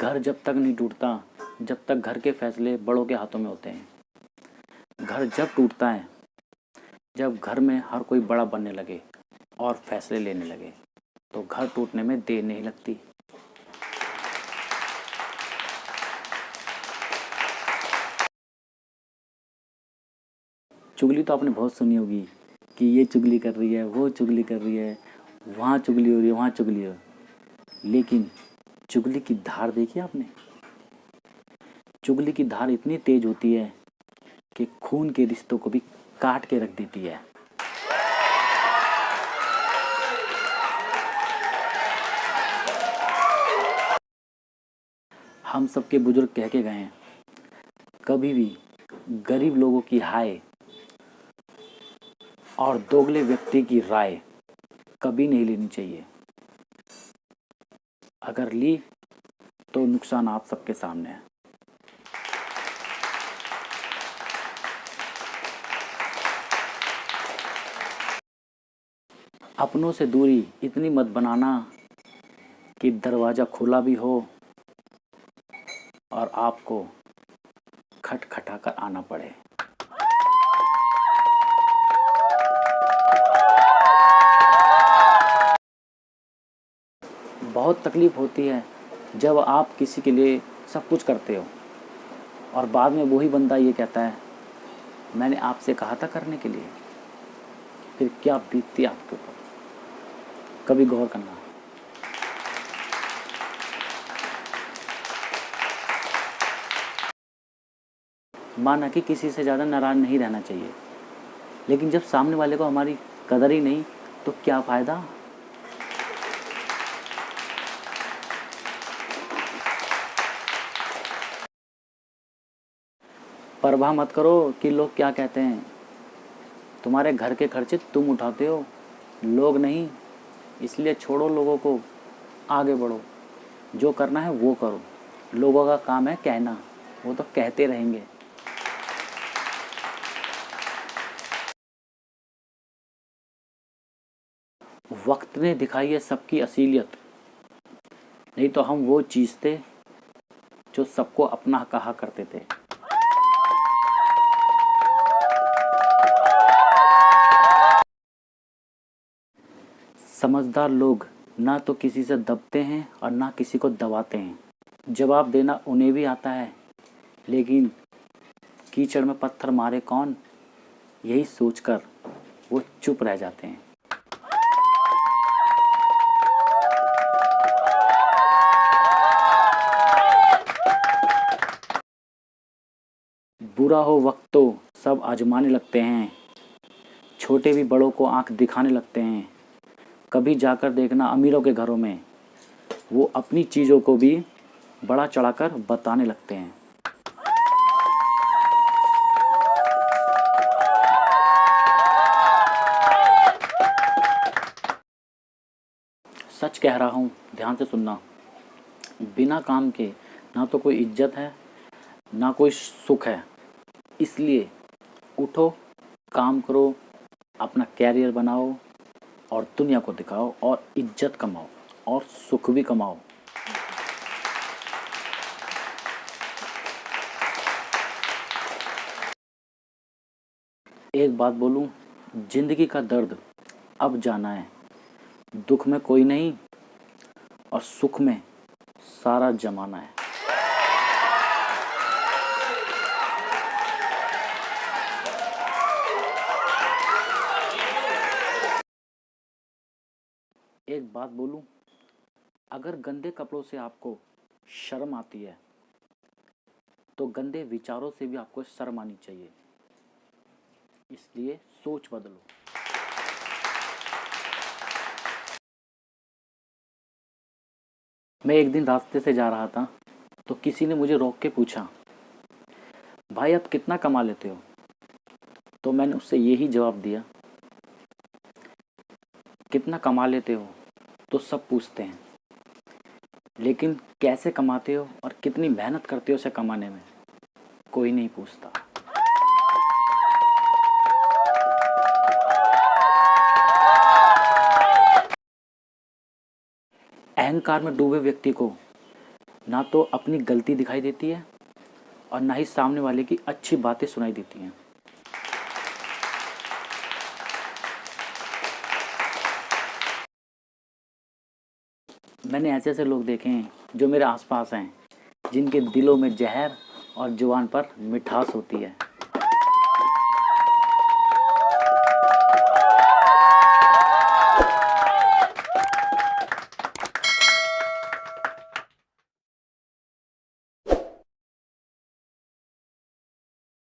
घर जब तक नहीं टूटता जब तक घर के फैसले बड़ों के हाथों में होते हैं। घर जब टूटता है जब घर में हर कोई बड़ा बनने लगे और फैसले लेने लगे, तो घर टूटने में देर नहीं लगती। चुगली तो आपने बहुत सुनी होगी कि ये चुगली कर रही है, वो चुगली कर रही है, वहाँ चुगली हो रही है, वहाँ चुगली हो। लेकिन चुगली की धार देखी आपने? चुगली की धार इतनी तेज होती है कि खून के रिश्तों को भी काट के रख देती है। हम सबके बुजुर्ग कह के गए हैं, कभी भी गरीब लोगों की हाय और दोगले व्यक्ति की राय कभी नहीं लेनी चाहिए। अगर ली तो नुकसान आप सबके सामने है। अपनों से दूरी इतनी मत बनाना कि दरवाज़ा खुला भी हो और आपको खटखटा कर आना पड़े। बहुत तकलीफ़ होती है जब आप किसी के लिए सब कुछ करते हो और बाद में वही बंदा ये कहता है, मैंने आपसे कहा था करने के लिए। फिर क्या बीतती है आपके ऊपर, कभी गौर करना। माना कि किसी से ज़्यादा नाराज़ नहीं रहना चाहिए, लेकिन जब सामने वाले को हमारी कदर ही नहीं तो क्या फ़ायदा। परवाह मत करो कि लोग क्या कहते हैं। तुम्हारे घर के खर्चे तुम उठाते हो, लोग नहीं। इसलिए छोड़ो लोगों को, आगे बढ़ो। जो करना है वो करो। लोगों का काम है कहना, वो तो कहते रहेंगे। वक्त ने दिखाई है सबकी असलियत, नहीं तो हम वो चीज़ थे जो सबको अपना कहा करते थे। समझदार लोग ना तो किसी से दबते हैं और ना किसी को दबाते हैं। जवाब देना उन्हें भी आता है, लेकिन कीचड़ में पत्थर मारे कौन, यही सोचकर वो चुप रह जाते हैं। बुरा हो वक्त तो सब आजमाने लगते हैं, छोटे भी बड़ों को आंख दिखाने लगते हैं। कभी जाकर देखना अमीरों के घरों में, वो अपनी चीज़ों को भी बड़ा चढ़ाकर बताने लगते हैं। सच कह रहा हूँ, ध्यान से सुनना। बिना काम के ना तो कोई इज्जत है ना कोई सुख है। इसलिए उठो, काम करो, अपना कैरियर बनाओ और दुनिया को दिखाओ और इज्जत कमाओ और सुख भी कमाओ। एक बात बोलूं, जिंदगी का दर्द अब जाना है। दुख में कोई नहीं और सुख में सारा जमाना है। एक बात बोलूं, अगर गंदे कपड़ों से आपको शर्म आती है तो गंदे विचारों से भी आपको शर्म आनी चाहिए। इसलिए सोच बदलो। मैं एक दिन रास्ते से जा रहा था तो किसी ने मुझे रोक के पूछा, भाई आप कितना कमा लेते हो? तो मैंने उससे यही जवाब दिया, कितना कमा लेते हो तो सब पूछते हैं, लेकिन कैसे कमाते हो और कितनी मेहनत करते हो उसे कमाने में कोई नहीं पूछता। अहंकार में डूबे व्यक्ति को ना तो अपनी गलती दिखाई देती है और ना ही सामने वाले की अच्छी बातें सुनाई देती हैं। मैंने ऐसे ऐसे लोग देखे हैं जो मेरे आसपास हैं, जिनके दिलों में जहर और जुबान पर मिठास होती है।